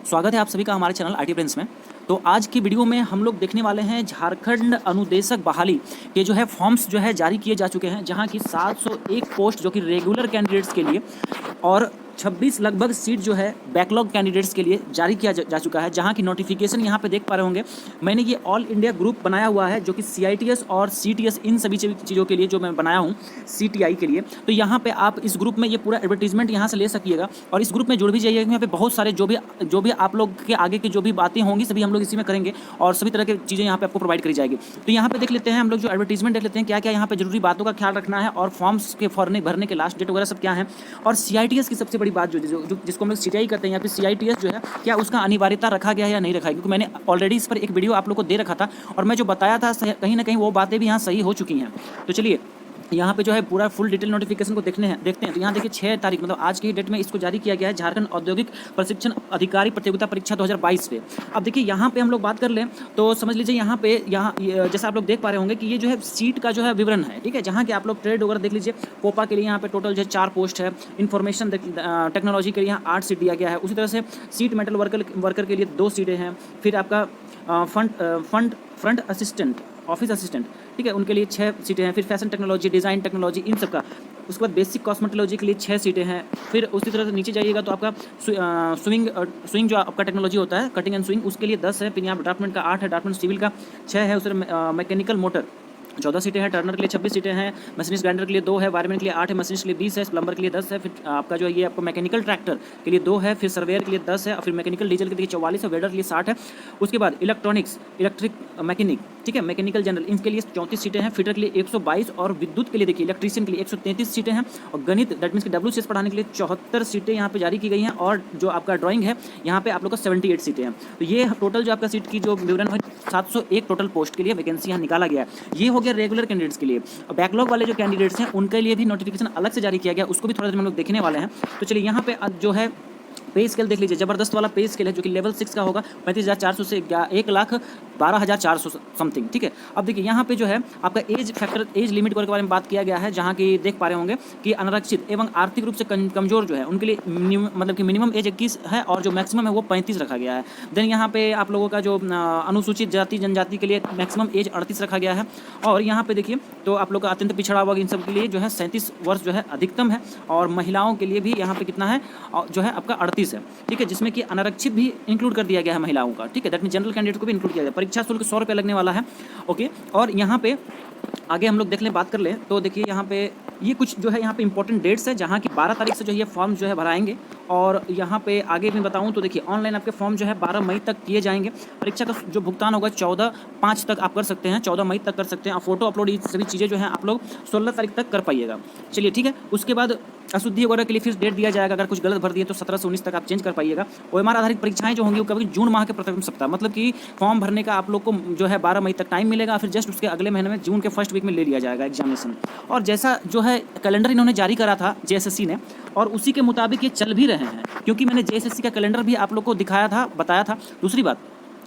स्वागत है आप सभी का हमारे चैनल आईटी प्रिंस में। तो आज की वीडियो में हम लोग देखने वाले हैं झारखंड अनुदेशक बहाली के जो है फॉर्म्स जो है जारी किए जा चुके हैं, जहां की 701 पोस्ट जो कि रेगुलर कैंडिडेट्स के लिए और 26 लगभग सीट जो है बैकलॉग कैंडिडेट्स के लिए जारी किया जा चुका है, जहां की नोटिफिकेशन यहां पे देख पा रहे होंगे। मैंने ये ऑल इंडिया ग्रुप बनाया हुआ है जो कि CITS और CTS इन सभी चीज़ों के लिए जो मैं बनाया हूं, CTI के लिए। तो यहाँ पे आप इस ग्रुप में ये पूरा एडवर्टीजमेंट यहाँ से ले सकिएगा और इस ग्रुप में जुड़ भी जाइएगा। यहाँ पे बहुत सारे जो भी आप लोग के आगे की जो भी बातें होंगी सभी हम लोग इसी में करेंगे और सभी तरह की चीज़ें यहाँ पे आपको प्रोवाइड करी जाएगी। तो यहाँ पे देख लेते हैं हम लोग जो एडवर्टीजमेंट देख लेते हैं क्या क्या यहाँ पे जरूरी बातों का ख्याल रखना है और फॉर्म्स के भरने के लास्ट डेट वगैरह सब क्या है। और CITS की सबसे बड़ी बात जिसको हम लोग CTI करते हैं या फिर CITS जो है क्या उसका अनिवार्यता रखा गया है या नहीं रखा है, क्योंकि मैंने ऑलरेडी इस पर एक वीडियो आप लोग को दे रखा था और मैं जो बताया था कहीं ना कहीं वो बातें भी यहाँ सही हो चुकी हैं। तो चलिए यहाँ पे जो है पूरा फुल डिटेल नोटिफिकेशन को देखते हैं। तो यहाँ देखिए 6 तारीख मतलब आज की डेट में इसको जारी किया गया है, झारखंड औद्योगिक प्रशिक्षण अधिकारी प्रतियोगिता परीक्षा 2022 पे। अब देखिए यहाँ पे हम लोग बात कर लें तो समझ लीजिए यहाँ जैसा आप लोग देख पा रहे होंगे कि ये जो है सीट का जो है विवरण है, ठीक है। जहाँ के आप लोग ट्रेड वगैरह देख लीजिए। कोपा के लिए यहाँ पे टोटल जो है 4 पोस्ट है। इन्फॉर्मेशन टेक्नोलॉजी के लिए यहाँ 8 सीट दिया गया है। उसी तरह से सीट मेटल वर्कर के लिए 2 सीटें हैं। फिर आपका फ्रंट असिस्टेंट, ऑफिस असिस्टेंट, ठीक है, उनके लिए 6 सीटें हैं। फिर फैशन टेक्नोलॉजी, डिज़ाइन टेक्नोलॉजी, इन सब का। उसके बाद बेसिक कॉस्मेटोलॉजी के लिए 6 सीटें हैं। फिर उसी तरह से नीचे जाइएगा तो आपका स्विंग जो आपका टेक्नोलॉजी होता है, कटिंग एंड स्विंग, उसके लिए 10 है। फिर यहाँ ड्राफ्टमेंट का 8 है, ड्राफ्टमेंट सिविल का 6 है। उस मैकेनिकल मोटर 14 सीटें हैं। टर्नर के लिए 26 सीटें हैं। मशीनिस्ट ग्राइंडर के लिए 2 है। वायरमैन के लिए 8 है। मशीनिस्ट के लिए 20 है। प्लम्बर के लिए 10 है। फिर आपका जो है ये आपको मैकेनिकल ट्रैक्टर के लिए 2 है। फिर सर्वेयर के लिए 10 है। और फिर मैकेनिकल डीजल के लिए 44 है। वेल्डर के लिए 60 है। उसके बाद इलेक्ट्रिक मैकेनिक, ठीक है, मैकेनिकल जनरल, इनके लिए 34 सीटें हैं। फिटर के लिए 122 और विद्युत के लिए देखिए इलेक्ट्रीशियन के लिए 133 सीटें हैं। और गणित दैट मीन्स कि WCS पढ़ाने के लिए 74 सीटें यहाँ पे जारी की गई हैं। और जो आपका ड्राइंग है यहाँ पे आप लोग का 78 सीटें हैं। तो ये टोटल जो आपका सीट की जो विवरण है 701 टोटल पोस्ट के लिए वैकेंसी यहाँ निकाला गया है। ये हो गया रेगुलर कैंडिडेट्स के लिए। बैकलॉग वाले जो कैंडिडेट्स हैं उनके लिए भी नोटिफिकेशन अलग से जारी किया गया, उसको भी थोड़ा देर में हम लोग देखने वाले हैं। तो चलिए यहाँ पे जो है पे स्केल देख लीजिए। जबरदस्त वाला पे स्केल है जो कि लेवल 6 का होगा। 35,400 से 1,12,400 समथिंग, ठीक है। अब देखिए यहाँ पे जो है आपका एज फैक्टर, एज लिमिट के बारे में बात किया गया है, जहाँ की देख पा रहे होंगे कि अनारक्षित एवं आर्थिक रूप से कमजोर जो है उनके लिए मतलब कि मिनिमम एज 21 है और जो मैक्सिमम है वो 35 रखा गया है। देन यहाँ पे आप लोगों का जो अनुसूचित जाति जनजाति के लिए मैक्सिमम एज 38 रखा गया है। और यहाँ पे देखिए तो आप लोग का अत्यंत पिछड़ा वर्ग इन सब के लिए जो है 37 वर्ष जो है अधिकतम है। और महिलाओं के लिए भी यहाँ पे कितना है जो है आपका 38 है, ठीक है, जिसमें कि अनारक्षित भी इंक्लूड कर दिया गया है महिलाओं का, ठीक है। दैट मीन जनरल कैंडिडेट को भी इंक्लूड किया गया। परीक्षा शुल्क 100 रुपये लगने वाला है, ओके। और यहाँ पे आगे हम लोग देख लें, बात कर लें तो देखिए यहाँ पे ये कुछ जो है यहाँ पे इंपॉर्टेंट डेट्स है, जहाँ की 12 तारीख से जो ये फॉर्म जो है भराएंगे। और यहाँ पे आगे भी बताऊँ तो देखिए ऑनलाइन आपके फॉर्म जो है 12 मई तक किए जाएंगे। परीक्षा का जो भुगतान होगा 14/5 तक आप कर सकते हैं, 14 मई तक कर सकते हैं। और फोटो अपलोड ये सभी चीज़ें जो हैं आप लोग 16 तारीख तक कर पाइएगा, चलिए, ठीक है। उसके बाद अशुद्धि वगैरह के लिए फिर डेट दिया जाएगा। अगर कुछ गलत भर दिए तो 17 से 19 तक आप चेंज कर पाइएगा। OMR आधारित परीक्षाएं जो होंगी वो कभी जून माह के प्रथम सप्ताह, मतलब कि फॉर्म भरने का आप लोग को जो है 12 मई तक टाइम मिलेगा। फिर जस्ट उसके अगले महीने में जून के फर्स्ट वीक में ले लिया जाएगा एग्जामिनेशन। और जैसा जो है कैलेंडर इन्होंने जारी करा था JSSC ने, और उसी के मुताबिक ये चल भी रहे हैं, क्योंकि मैंने JSSC का कैलेंडर भी आप लोग को दिखाया था, बताया था। दूसरी बात,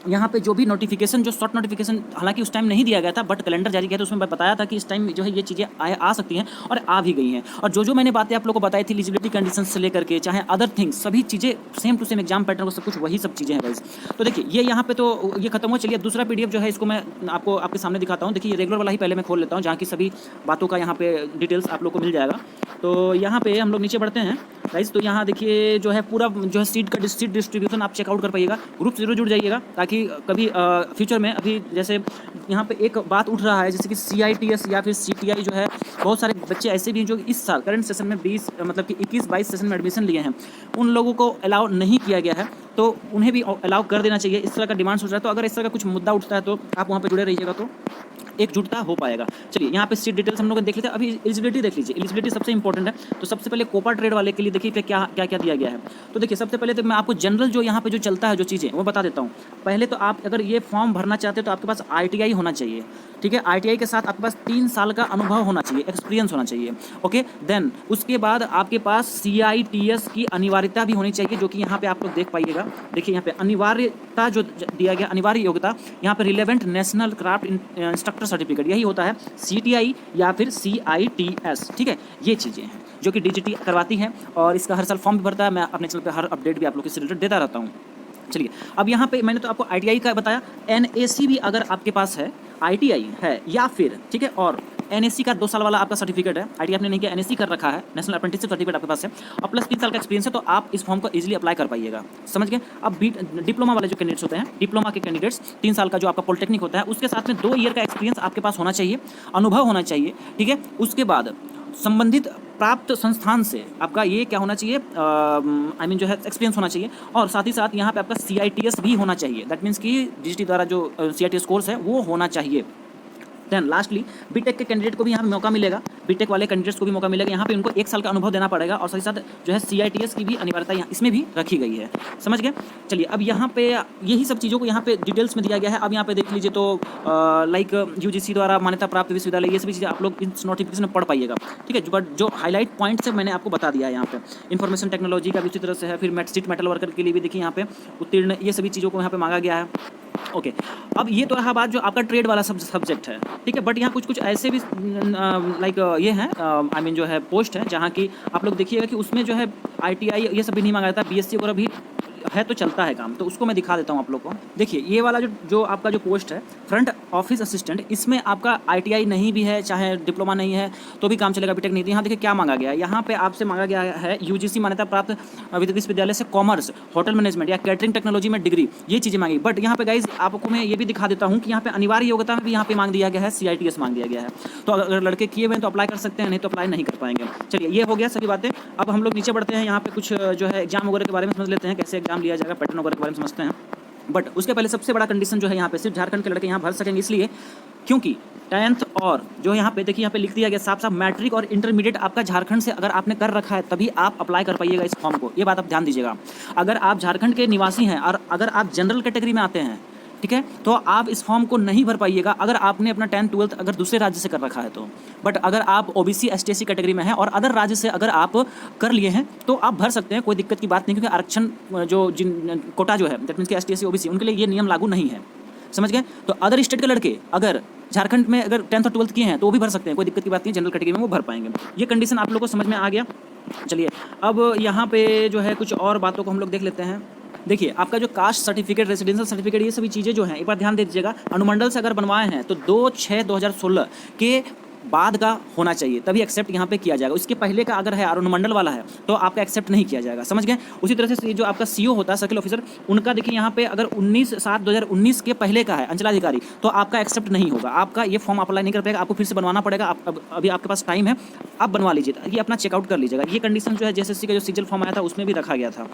यहाँ पे जो भी नोटिफिकेशन, जो शॉर्ट नोटिफिकेशन हालांकि उस टाइम नहीं दिया गया था, बट कैलेंडर जारी किया था, उसमें बताया था कि इस टाइम जो है ये चीज़ें आ सकती हैं और आ भी गई हैं। और जो मैंने बातें आप लोगों को बताई थी एलिजिबिलिटी कंडीशन से लेकर के चाहे अदर थिंग्स, सभी चीज़ें same to same exam pattern को सब कुछ वही सब चीज़ें हैं गाइस। तो देखिए ये यहाँ पे तो ये खत्म हो। चलिए दूसरा PDF जो है इसको मैं आपको आपके सामने दिखाता हूँ। देखिए रेगुलर वाला ही पहले मैं खोल लेता हूँ, जहाँ की सभी बातों का यहाँ पे डिटेल्स आप लोग को मिल जाएगा। तो यहाँ पे हम लोग नीचे बढ़ते हैं गाइस। तो यहाँ देखिए जो है पूरा जो है सीट डिस्ट्रीब्यूशन आप चेकआउट कर पाइएगा। ग्रुप जरूर जुड़ जाइएगा ताकि कभी फ्यूचर में, अभी जैसे यहाँ पे एक बात उठ रहा है जैसे कि CITS या फिर CTI जो है, बहुत सारे बच्चे ऐसे भी हैं जो इस साल करंट सेशन में 21-22 सेशन में एडमिशन लिए हैं, उन लोगों को अलाउ नहीं किया गया है, तो उन्हें भी अलाउ कर देना चाहिए। इस तरह का डिमांड सोच रहा है, तो अगर इस तरह का कुछ मुद्दा उठता है तो आप वहाँ पर जुड़े रहिएगा तो एकजुटता हो पाएगा। चलिए यहाँ पे सीट डिटेल्स हम लोग देख लेते हैं। अभी एलिजिबिलिटी देख लीजिए, एलिजिबिलिटी सबसे इंपॉर्टेंट है। तो सबसे पहले कोपा ट्रेड वाले के लिए देखिए क्या क्या दिया गया है। तो देखिए सबसे पहले तो मैं आपको जनरल जो यहाँ पे जो चलता है जो चीज़ें वो बता देता हूँ। पहले तो आप अगर ये फॉर्म भरना चाहते हैं तो आपके पास ITI होना चाहिए, ठीक है। ITI के साथ आपके पास 3 साल का अनुभव होना चाहिए, एक्सपीरियंस होना चाहिए, ओके। देन उसके बाद आपके पास CITS की अनिवार्यता भी होनी चाहिए, जो कि यहाँ पे आप लोग देख पाइएगा। देखिए यहाँ पे अनिवार्यता जो दिया गया, अनिवार्य योग्यता, यहाँ पे relevant national craft instructor certificate, यही होता है CTI या फिर CITS, ठीक है। ये चीज़ें हैं जो कि DGT करवाती है और इसका हर साल फॉर्म भी भरता है। मैं अपने चैनल पे हर अपडेट भी आप लोग के से रिलेटेड देता रहता हूँ। चलिए, अब यहाँ पे मैंने तो आपको ITI का बताया, NAC भी अगर आपके पास है, ITI है या फिर ठीक है, और NAC का 2 साल वाला आपका सर्टिफिकेट है, ITI आपने नहीं किया, NAC कर रखा है, नेशनल अप्रेंटिसशिप सर्टिफिकेट आपके पास है, और प्लस 3 साल का एक्सपीरियंस है, तो आप इस फॉर्म को इजीली अप्लाई कर पाइएगा। समझ गए? अब डिप्लोमा वाले जो कैंडिडेट्स होते हैं, डिप्लोमा के कैंडिडेट्स 3 साल का जो आपका पॉलिटेक्निक होता है, उसके साथ में 2 ईयर का एक्सपीरियंस आपके पास होना चाहिए, अनुभव होना चाहिए, ठीक है। उसके बाद संबंधित प्राप्त संस्थान से आपका ये क्या होना चाहिए, आई मीन जो है एक्सपीरियंस होना चाहिए, और साथ ही साथ यहाँ पे आपका CITS भी होना चाहिए। दैट मीन्स कि DGT द्वारा जो CITS कोर्स है वो होना चाहिए। देन लास्टली बीटेक के कैंडिडेट को भी यहाँ पे मौका मिलेगा, बीटेक वाले कैंडिडेट्स को भी मौका मिलेगा। यहाँ पे उनको 1 साल का अनुभव देना पड़ेगा, और साथ ही साथ जो है CITS की भी अनिवार्यता यहाँ इसमें भी रखी गई है। समझ गए? चलिए, अब यहाँ पे यही सब चीज़ों को यहाँ पे डिटेल्स में दिया गया है। अब यहाँ पे देख लीजिए तो लाइक UGC द्वारा मान्यता प्राप्त विश्वविद्यालय, ये सभी चीज़ें आप लोग इस नोटिफिकेशन में पढ़ पाइएगा, ठीक है। बट जो हाईलाइट पॉइंट्स है मैंने आपको बता दिया है। यहाँ पे इन्फॉर्मेशन टेक्नोलॉजी का भी उसी तरह से है, फिर मेटस्टिट मेटल वर्कर के लिए भी देखिए यहाँ पे उत्तीर्ण, ये सभी चीज़ों को यहाँ पे मांगा गया है। ओके, अब ये तो रहा बात जो आपका ट्रेड वाला सब्जेक्ट है, ठीक है। बट यहाँ कुछ ऐसे भी लाइक ये हैं, आई मीन जो है पोस्ट है, जहाँ की आप लोग देखिएगा कि उसमें जो है ITI ये सब भी नहीं मांगा जाता, BSc वगैरह भी है तो चलता है काम, तो उसको मैं दिखा देता हूँ आप लोग को। देखिए, ये वाला जो आपका जो पोस्ट है फ्रंट ऑफिस असिस्टेंट, इसमें आपका ITI नहीं भी है, चाहे डिप्लोमा नहीं है तो भी काम चलेगा, बीटेक नहीं। यहाँ देखिए क्या मांगा गया है, यहाँ पे आपसे मांगा गया है UGC मान्यता प्राप्त विश्वविद्यालय से कॉमर्स, होटल मैनेजमेंट या कैटरिंग टेक्नोलॉजी में डिग्री, ये चीज़ें मांगी। बट यहाँ पे गाइज आपको मैं ये भी दिखा देता हूँ कि यहाँ पे अनिवार्य योग्यता में भी यहाँ पे मांग दिया गया है, CITS मांग दिया गया है। तो अगर लड़के किए हुए हैं तो अप्लाई कर सकते हैं, नहीं तो अप्लाई नहीं कर पाएंगे। चलिए, ये हो गया सभी बातें। अब हम लोग नीचे बढ़ते हैं, यहाँ पे कुछ जो है एग्जाम वगैरह के बारे में समझ लेते हैं, कैसे एग्जाम लिया जाएगा, पैटर्न वगैरह के बारे में समझते हैं। बट उसके पहले सबसे बड़ा कंडीशन जो है, यहाँ पे सिर्फ झारखंड के लड़के यहाँ भर सकेंगे, इसलिए क्योंकि 10th और जो यहाँ पे देखिए, यहाँ पे लिख दिया गया साफ साफ, मैट्रिक और इंटरमीडिएट आपका झारखंड से अगर आपने कर रखा है तभी आप अप्लाई कर पाइएगा इस फॉर्म को। ये बात आप ध्यान दीजिएगा। अगर आप झारखंड के निवासी हैं और अगर आप जनरल कैटेगरी में आते हैं, ठीक है, तो आप इस फॉर्म को नहीं भर पाइएगा अगर आपने अपना 10th 12th अगर दूसरे राज्य से कर रखा है तो। बट अगर आप OBC ST/SC कैटेगरी में हैं और अदर राज्य से अगर आप कर लिए हैं तो आप भर सकते हैं, कोई दिक्कत की बात नहीं, क्योंकि आरक्षण जो जिन कोटा जो है, दैट मीन्स कि ST/SC OBC, उनके लिए ये नियम लागू नहीं है। समझ गए? तो अदर स्टेट के लड़के अगर झारखंड में अगर 10th और 12th किए हैं तो वो भी भर सकते हैं, कोई दिक्कत की बात नहीं, जनरल कैटेगरी में वो भर पाएंगे। ये कंडीशन आप लोगों को समझ में आ गया। चलिए, अब यहाँ पे जो है कुछ और बातों को हम लोग देख लेते हैं। देखिए, आपका जो कास्ट सर्टिफिकेट, रेसिडेंशियल सर्टिफिकेट, ये सभी चीज़ें जो हैं, एक बार ध्यान दे दीजिएगा, अनुमंडल से अगर बनवाए हैं तो 2/6/2016 के बाद का होना चाहिए, तभी एक्सेप्ट यहाँ पे किया जाएगा। उसके पहले का अगर है अनुमंडल वाला है तो आपका एक्सेप्ट नहीं किया जाएगा। समझ गए? उसी तरह से जो आपका CO होता है, सर्किल ऑफिसर, उनका देखिए यहाँ पे अगर 19/7/2019 के पहले का है अंचलाधिकारी, तो आपका एक्सेप्ट नहीं होगा, आपका ये फॉर्म अप्लाई नहीं कर पाएगा, आपको फिर से बनवाना पड़ेगा। आप अभी आपके पास टाइम है, आप बनवा लीजिए, ये अपना चेकआउट कर लीजिएगा। ये कंडीशन जो है JSSC का जो सीजल फॉर्म आया था उसमें भी रखा गया था।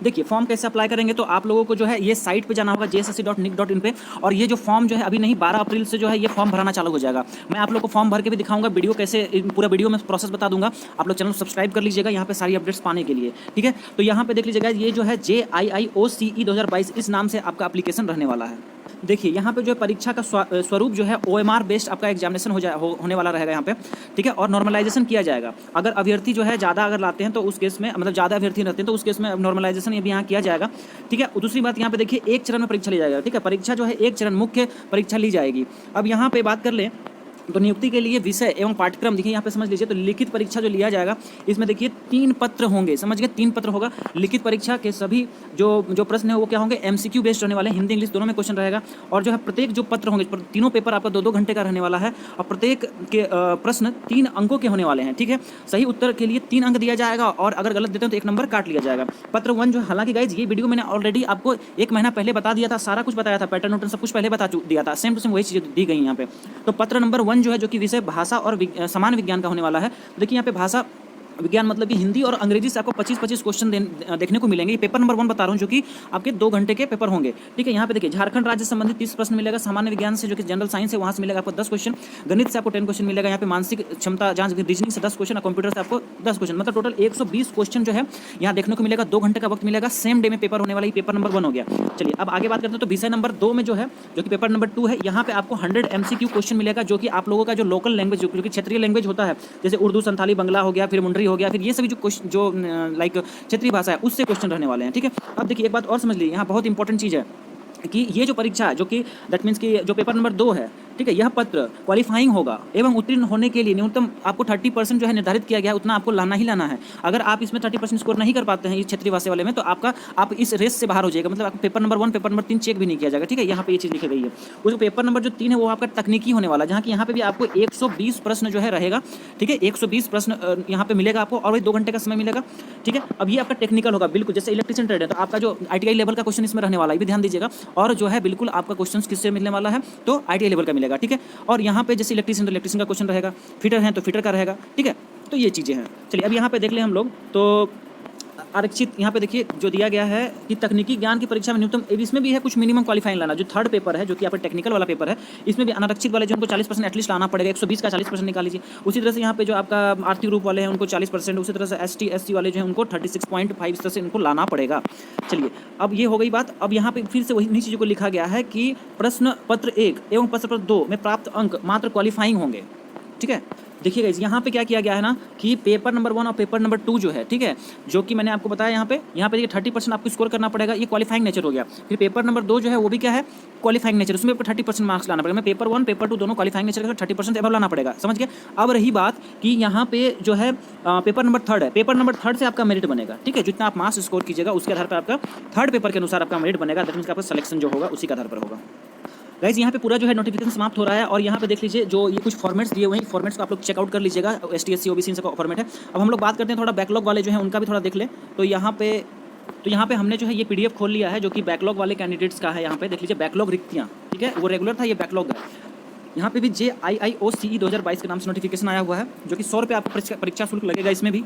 देखिए, फॉर्म कैसे अप्लाई करेंगे, तो आप लोगों को जो है ये साइट पे जाना होगा jssc.nic.in पे, और ये जो फॉर्म जो है अभी नहीं, 12 अप्रैल से जो है ये फॉर्म भराना चालू हो जाएगा। मैं आप लोग को फॉर्म भर के भी दिखाऊंगा, वीडियो कैसे, पूरा वीडियो में प्रोसेस बता दूंगा। आप लोग चैनल सब्सक्राइब कर लीजिएगा यहाँ पे सारी अपडेट्स पाने के लिए, ठीक है। तो यहाँ पे देख लीजिएगा, ये जो है JIIOCE 2022 इस नाम से आपका एप्लीकेशन रहने वाला है। देखिए, यहाँ पे जो है परीक्षा का स्वरूप जो है OMR बेस्ड आपका एग्जामिनेशन होने वाला रहेगा यहाँ पे, ठीक है, और नॉर्मलाइजेशन किया जाएगा। अगर अभ्यर्थी जो है ज़्यादा अगर लाते हैं तो उस केस में, मतलब ज़्यादा अभ्यर्थी रहते हैं तो उस केस में नॉर्मलाइजेशन ये भी यहाँ किया जाएगा, ठीक है। दूसरी बात, यहाँ पे देखिए 1 चरण में परीक्षा ली जाएगा, ठीक है। परीक्षा जो है 1 चरण मुख्य परीक्षा ली जाएगी। अब यहाँ पे बात कर लें तो नियुक्ति के लिए विषय एवं पाठ्यक्रम देखिए यहाँ पे समझ लीजिए। तो लिखित परीक्षा जो लिया जाएगा, इसमें देखिए 3 पत्र होंगे, समझ गए, 3 पत्र होगा। लिखित परीक्षा के सभी जो प्रश्न है वो क्या होंगे, MCQ बेस्ड रहने वाले हैं, हिंदी इंग्लिश दोनों में क्वेश्चन रहेगा। और जो है प्रत्येक जो पत्र होंगे, तीनों पेपर आपका 2-2 घंटे का रहने वाला है, और प्रत्येक के प्रश्न 3 अंकों के होने वाले हैं, ठीक है। सही उत्तर के लिए 3 अंक दिया जाएगा, और अगर गलत देते हैं तो 1 नंबर काट लिया जाएगा। पत्र 1 जो, हालांकि गाइज ये वीडियो मैंने ऑलरेडी आपको 1 महीना पहले बता दिया था, सारा कुछ बताया था, पैटर्न वैटर्न सब कुछ पहले बता दिया था, सेम टू सेम वही चीज़ें दी गई यहाँ पे। तो पत्र नंबर 1 जो है, जो कि विषय भाषा और सामान्य विज्ञान का होने वाला है। देखिए यहाँ पे भाषा विज्ञान मतलब कि हिंदी और अंग्रेजी से आपको 25-25 क्वेश्चन देखने को मिलेंगे। ये पेपर नंबर 1 बता रहा हूँ, जो कि आपके 2 घंटे के पेपर होंगे, ठीक है। यहाँ पे देखिए, झारखंड राज्य से संबंधित 30 प्रश्न मिलेगा, सामान्य विज्ञान से जो कि जनरल साइंस है वहाँ से मिलेगा आपको 10 क्वेश्चन, गणित से आपको 10 क्वेश्चन मिलेगा, यहाँ पे मानसिक क्षमता जांच रीजनिंग से 10 क्वेश्चन, और कंप्यूटर से आपको 10 क्वेश्चन, मतलब टोटल 120 क्वेश्चन जो है यहाँ देखने को मिलेगा। 2 घंटे का वक्त मिलेगा, सेम डे में पेपर होने वाला, ये पेपर नंबर 1 हो गया। चलिए, अब आगे बात करते हैं। तो विषय नंबर 2 में जो है, जो कि पेपर नंबर 2 है, यहाँ पे आपको 100 MCQ क्वेश्चन मिलेगा, जो कि आप लोगों का जो लोकल लैंग्वेज, जो कि क्षेत्रीय लैंग्वेज होता है, जैसे उर्दू, संथाली, बंगला हो गया, फिर मुंडरी हो गया, फिर ये सभी जो लाइक क्षेत्रीय भाषा है उससे क्वेश्चन रहने वाले हैं, ठीक है। अब देखिए, एक बात और समझ लीजिए, यहाँ बहुत इंपॉर्टेंट चीज़ है कि ये जो परीक्षा है, जो कि दैट मीन्स कि जो पेपर नंबर 2 है, ठीक है, यह पत्र क्वालिफाइंग होगा एवं उत्तीर्ण होने के लिए न्यूनतम आपको 30% जो है निर्धारित किया गया है, उतना आपको लाना ही लाना है। अगर आप इसमें 30% स्कोर नहीं कर पाते हैं इस क्षेत्रीय भाषा वाले में, तो आप इस रेस से बाहर हो जाएगा, मतलब आपको paper number 1 paper number 3 check भी नहीं किया जाएगा। ठीक है, यहाँ पे ये चीज़ लिखी गई है। उसको पेपर नंबर जो 3 है वो आपका तकनीकी होने वाला है, जहाँ की यहाँ पे भी आपको 120 प्रश्न जो है रहेगा। ठीक है, 120 प्रश्न यहाँ पे मिलेगा आपको, और वही 2 घंटे का समय मिलेगा। ठीक है, अब ये आपका टेक्निकल होगा, बिल्कुल जैसे इलेक्ट्रिशियन ट्रेड है, तो आपका जो ITI लेवल का क्वेश्चन इसमें रहने वाला है, भी ध्यान दीजिएगा। और जो है बिल्कुल आपका क्वेश्चन किससे मिलने वाला है, तो ITI लेवल का मिलेगा। ठीक है, और यहाँ पे जैसे इलेक्ट्रिशियन, तो इलेक्ट्रिशियन का क्वेश्चन रहेगा, फिटर हैं तो फिटर का रहेगा। ठीक है, तो ये चीज़ें हैं। चलिए अब यहाँ पे देख लें हम लोग, तो आरक्षित यहाँ पे देखिए जो दिया गया है कि तकनीकी ज्ञान की परीक्षा में न्यूनतम, इसमें भी है कुछ मिनिमम क्वालिफाइंग लाना। जो थर्ड पेपर है, जो कि आपका टेक्निकल वाला पेपर है, इसमें भी अनारक्षित वाले जो उनको 40% एटलीस्ट लाना पड़ेगा, 120 का 40% निकाल लीजिए। उसी तरह से यहाँ पे जो आपका आर्थिक ग्रुप वाले हैं उनको 40%, उसी तरह से ST SC वाले जो हैं उनको 36.5 इस तरह से इनको लाना पड़ेगा। चलिए अब ये हो गई बात। अब यहाँ पे फिर से वही चीज़ों को लिखा गया है कि प्रश्न पत्र 1 एवं प्रश्न पत्र 2 में प्राप्त अंक मात्र क्वालिफाइंग होंगे। ठीक है, देखिएगा यहाँ पे क्या किया गया है ना कि पेपर नंबर 1 और पेपर नंबर 2 जो है, ठीक है, जो कि मैंने आपको बताया यहाँ पे देखिए 30% आपको स्कोर करना पड़ेगा, ये क्वालिफाइंग नेचर हो गया। फिर पेपर नंबर 2 जो है वो भी क्या है, क्वालिफाइंग नेचर, उसमें 30% मार्क्स लाना पड़ेगा। मैं पेपर 1 पेपर 2 दोनों क्वालिफाइंग नेचर का 30% एबव लाना पड़ेगा, समझ गए। अब रही बात कि यहाँ पे जो है पेपर नंबर 3 है, पेपर नंबर 3 से आपका मेरिट बनेगा। ठीक है, जितना आप मार्क्स स्कोर कीजिएगा उसके आधार पर आपका थर्ड पेपर के अनुसार आपका मेरिट बनेगा, दैट मीन्स आपका सिलेक्शन जो होगा उसी के आधार पर होगा। गाइस यहाँ पे पूरा जो है नोटिफिकेशन समाप्त हो रहा है, और यहाँ पे देख लीजिए जो ये कुछ फॉर्मेट्स दिए हुए हैं, फॉर्मेट्स को आप लोग चेकआउट कर लीजिएगा। ST SC OBC का फॉर्मेट है। अब हम लोग बात करते हैं थोड़ा बैकलॉग वाले जो हैं उनका भी थोड़ा देख लें। तो यहाँ पे हमने जो है ये PDF खोल लिया है, जो कि बैकलॉग वाले कैंडिडेट्स का है। यहाँ पे देख लीजिए बैकलॉग रिक्तियाँ, ठीक है, वो रेगुलर था, ये बैकलॉग है। यहाँ पे भी JIIOCE 2022 के नाम से नोटिफिकेशन आया हुआ है, जो कि 100 रुपये आपको परीक्षा शुल्क लगेगा इसमें भी,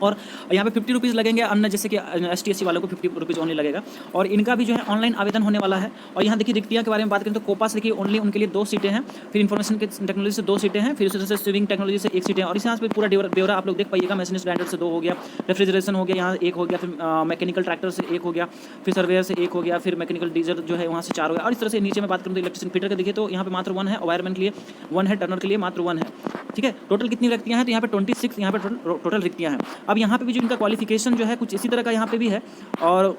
और यहाँ पे 50 रुपीज़ लगेंगे। अन्य जैसे कि ST SC वालों को 50 रुपीज़ ओनली लगेगा, और इनका भी जो है ऑनलाइन आवेदन होने वाला है। और यहाँ देखिए रिक्तियाँ के बारे में बात करें तो कोपा से देखिए ओनली उनके लिए 2 सीटें हैं, फिर इन्फॉर्मेशन टेक्नोलॉजी से 2 सीटें हैं, फिर उसी तरह से स्विमिंग टेक्नोलॉजी से 1 सीटें हैं। और इस यहाँ पे पूरा ब्यौरा आप लोग देख पाइएगा। मशीनिस्ट ग्राइंडर से 2 हो गया, रेफ्रिजरेशन हो गया, यहाँ 1 हो गया, फिर मैकेनिकल ट्रैक्टर से 1 हो गया, फिर सर्वेयर से 1 हो गया, फिर मैकेनिकल डीजल जो है वहाँ से 4 हो गया। और इस तरह से नीचे में बात करूँ तो इलेक्ट्रिशियन फिटर का देखिए तो यहाँ पे मात्र 1 है, वायरमैन के लिए 1 है, टर्नर के लिए मात्र 1 है। ठीक है, टोटल कितनी रिक्तियाँ हैं, तो यहाँ पे 26 यहाँ पे टोटल रिक्तियाँ हैं। अब यहाँ पे भी जो इनका क्वालिफिकेशन जो है कुछ इसी तरह का यहाँ पे भी है, और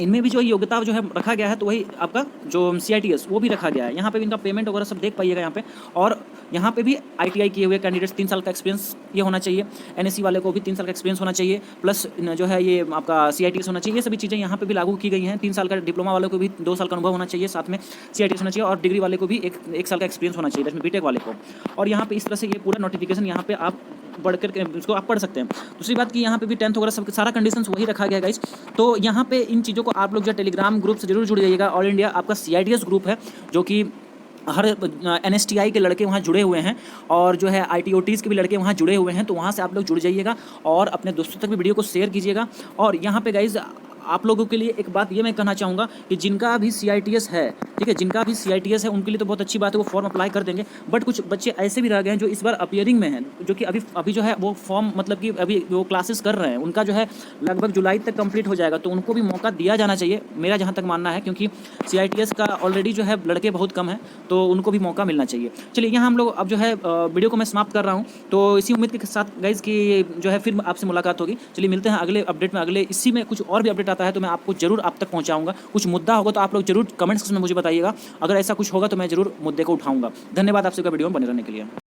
इनमें भी जो योग्यता जो है रखा गया है, तो वही आपका जो CITS वो भी रखा गया है। यहाँ पे भी इनका पेमेंट वगैरह सब देख पाइएगा यहाँ पे। और यहाँ पे भी ITI किए हुए कैंडिडेट्स 3 साल का एक्सपीरियंस ये होना चाहिए। NSC वाले को भी 3 साल का एक्सपीरियंस होना चाहिए, प्लस जो है ये आपका CITS होना चाहिए। ये सभी चीज़ें यहाँ पे भी लागू की गई हैं। 3 साल का डिप्लोमा वाले को भी 2 साल का अनुभव होना चाहिए, साथ में CITS होना चाहिए, और डिग्री वाले को भी एक साल का एक्सपीरियंस होना चाहिए, BTech वाले को। और यहाँ पे इस तरह से ये पूरा नोटिफिकेशन यहाँ पे आप बढ़कर के उसको आप पढ़ सकते हैं। दूसरी बात कि यहाँ पे भी 10th वगैरह सब सारा कंडीशंस वही रखा गया गाइस। तो यहाँ पे इन चीज़ों को आप लोग जो टेलीग्राम ग्रुप से जरूर जुड़ जाइएगा। ऑल इंडिया आपका CITS ग्रुप है, जो कि हर NSTI के लड़के वहाँ जुड़े हुए हैं, और जो है ITOTs के भी लड़के वहाँ जुड़े हुए हैं। तो वहाँ से आप लोग जुड़ जाइएगा और अपने दोस्तों तक भी वीडियो को शेयर कीजिएगा। और यहाँ पे गाइज आप लोगों के लिए एक बात ये मैं कहना चाहूँगा कि जिनका भी CITS है, ठीक है, जिनका भी CITS है उनके लिए तो बहुत अच्छी बात है, वो फॉर्म अप्लाई कर देंगे। बट कुछ बच्चे ऐसे भी रह गए हैं जो इस बार अपियरिंग में हैं, जो कि अभी जो है वो फॉर्म मतलब कि अभी वो क्लासेस कर रहे हैं, उनका जो है लगभग जुलाई तक कंप्लीट हो जाएगा। तो उनको भी मौका दिया जाना चाहिए, मेरा जहाँ तक मानना है, क्योंकि CITS का ऑलरेडी जो है लड़के बहुत कम हैं, तो उनको भी मौका मिलना चाहिए। चलिए यहाँ हम लोग अब जो है वीडियो को मैं समाप्त कर रहा हूँ। तो इसी उम्मीद के साथ गाइज की जो है फिर आपसे मुलाकात होगी। चलिए मिलते हैं अगले अपडेट में। अगले इसी में कुछ और भी अपडेट आता है तो मैं आपको जरूर आप तक पहुंचाऊंगा। कुछ मुद्दा होगा तो आप लोग जरूर कमेंट्स में मुझे बताइएगा। अगर ऐसा कुछ होगा तो मैं जरूर मुद्दे को उठाऊंगा। धन्यवाद आप सबका वीडियो में बने रहने के लिए।